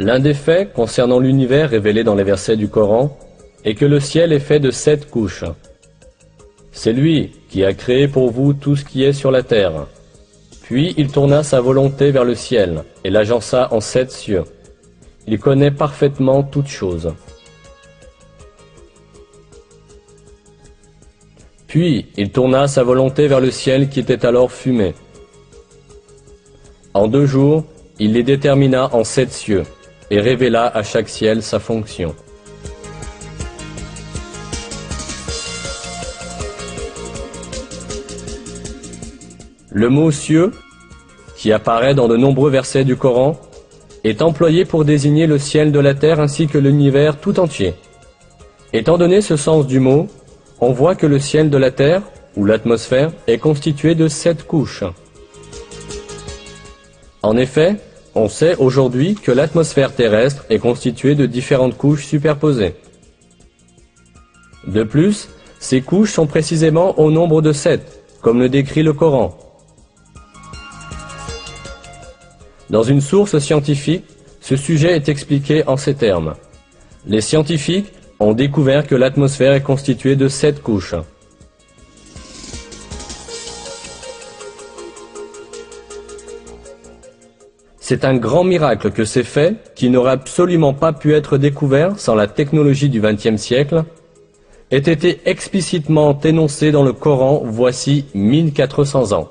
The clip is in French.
L'un des faits concernant l'univers révélés dans les versets du Coran est que le ciel est fait de 7 couches. C'est lui qui a créé pour vous tout ce qui est sur la terre. Puis il tourna sa volonté vers le ciel et l'agença en 7 cieux. Il connaît parfaitement toutes choses. Puis il tourna sa volonté vers le ciel qui était alors fumé. En 2 jours, il les détermina en 7 cieux et révéla à chaque ciel sa fonction. Le mot « cieux », qui apparaît dans de nombreux versets du Coran, est employé pour désigner le ciel de la terre ainsi que l'univers tout entier. Étant donné ce sens du mot, on voit que le ciel de la terre, ou l'atmosphère, est constitué de 7 couches. En effet, on sait aujourd'hui que l'atmosphère terrestre est constituée de différentes couches superposées. De plus, ces couches sont précisément au nombre de 7, comme le décrit le Coran. Dans une source scientifique, ce sujet est expliqué en ces termes. Les scientifiques ont découvert que l'atmosphère est constituée de 7 couches. C'est un grand miracle que ces faits, qui n'auraient absolument pas pu être découverts sans la technologie du XXe siècle, aient été explicitement énoncés dans le Coran voici 1400 ans.